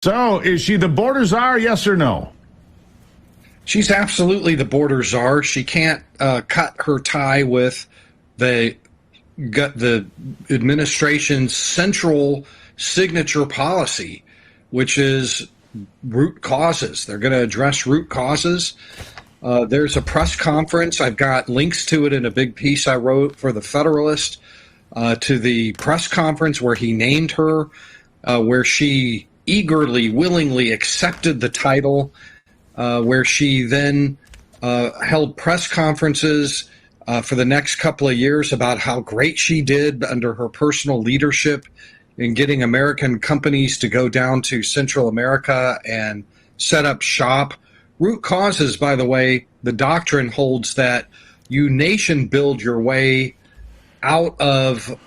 So is she the border czar, yes or no? She's absolutely the border czar. She can't cut her tie with the administration's central signature policy, which is root causes. They're going to address root causes. There's a press conference. I've got links to it in a big piece I wrote for the Federalist, to the press conference where he named her, where she eagerly, willingly accepted the title, where she then held press conferences for the next couple of years about how great she did under her personal leadership in getting American companies to go down to Central America and set up shop. Root causes, by the way, the doctrine holds that you nation build your way out of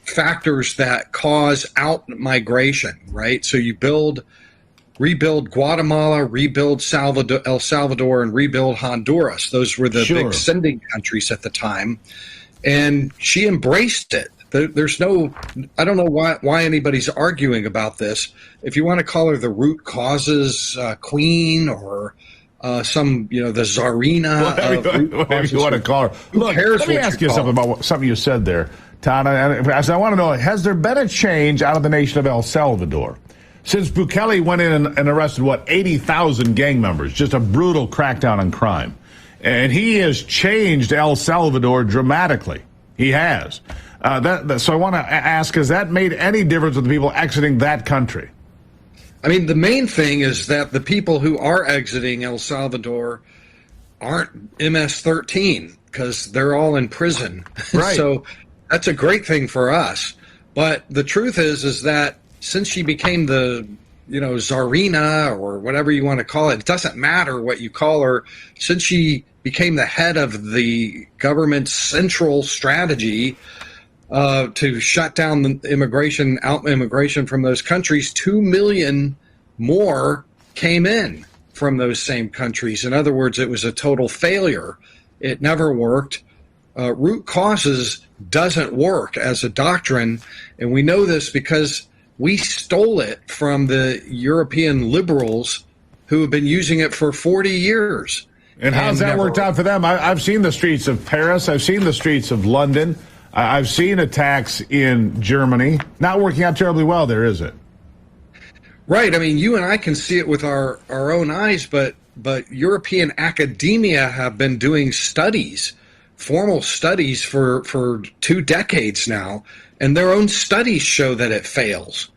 factors that cause out migration, right? So you rebuild Guatemala, rebuild El Salvador, and rebuild Honduras. Those were the big sending countries at the time. And she embraced it. There's no, I don't know why anybody's arguing about this. If you want to call her the root causes queen or the czarina, whatever you want to call her. Look, let me ask you something about something you said there, Todd. I want to know, has there been a change out of the nation of El Salvador since Bukele went in and arrested, 80,000 gang members? Just a brutal crackdown on crime. And he has changed El Salvador dramatically. He has. So I want to ask, has that made any difference with the people exiting that country? I mean, the main thing is that the people who are exiting El Salvador aren't MS-13 because they're all in prison. Right. So that's a great thing for us. But the truth is that since she became the, czarina or whatever you want to call it doesn't matter what you call her. Since she became the head of the government's central strategy to shut down the immigration from those countries, 2 million more came in from those same countries. In other words, it was a total failure. It never worked. Root causes doesn't work as a doctrine, and we know this because we stole it from the European liberals who have been using it for 40 years. And how's that worked out for them? I've seen the streets of Paris. I've seen the streets of London. I've seen attacks in Germany. Not working out terribly well there, is it? Right. I mean, you and I can see it with our own eyes, but European academia have been doing studies, formal studies for 2 decades now, and their own studies show that it fails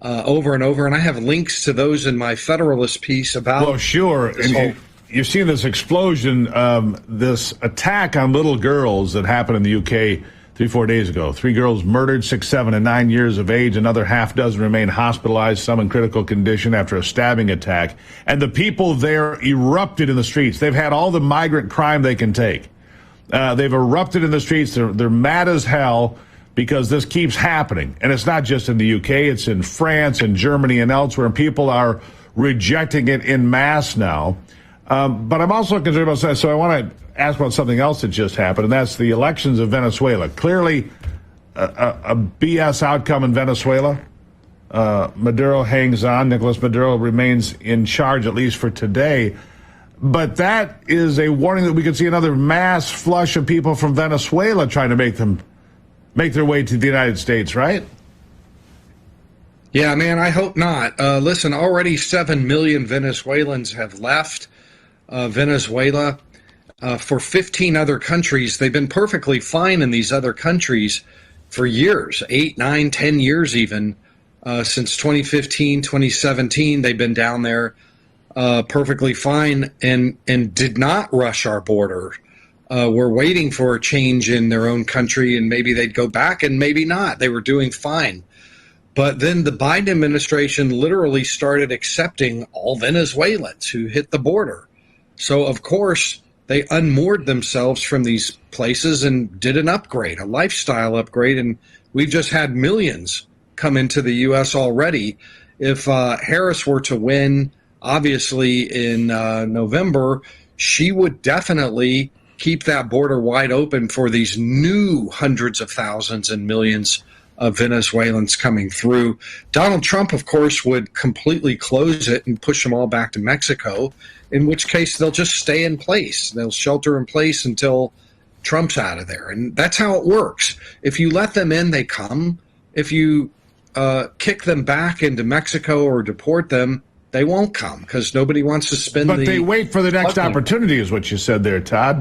over and over. And I have links to those in my Federalist piece about. Well, sure. And you've seen this explosion, this attack on little girls that happened in the UK 3-4 days ago. 3 girls murdered, 6, 7, and 9 years of age. Another half dozen remain hospitalized, some in critical condition after a stabbing attack. And the people there erupted in the streets. They've had all the migrant crime they can take. They've erupted in the streets. They're mad as hell because this keeps happening. And it's not just in the UK. It's in France and Germany and elsewhere. And people are rejecting it in mass now. But I'm also concerned about that. So I want to ask about something else that just happened, and that's the elections of Venezuela. Clearly a BS outcome in Venezuela. Maduro hangs on. Nicolas Maduro remains in charge, at least for today. But that is a warning that we could see another mass flush of people from Venezuela trying to make their way to the United States, right? Yeah, man, I hope not. Listen, already 7 million Venezuelans have left Venezuela. For 15 other countries, they've been perfectly fine in these other countries for years, 8, 9, 10 years even. Since 2015, 2017, they've been down there perfectly fine and did not rush our border. We're waiting for a change in their own country, and maybe they'd go back and maybe not. They were doing fine. But then the Biden administration literally started accepting all Venezuelans who hit the border. So, of course, they unmoored themselves from these places and did an upgrade, a lifestyle upgrade, and we've just had millions come into the U.S. already. If Harris were to win, obviously, in November, she would definitely keep that border wide open for these new hundreds of thousands and millions of Venezuelans coming through. Donald Trump, of course, would completely close it and push them all back to Mexico, in which case they'll just stay in place. They'll shelter in place until Trump's out of there. And that's how it works. If you let them in, they come. If you kick them back into Mexico or deport them, they won't come because nobody wants to spend But they wait for the next opportunity, is what you said there, Todd.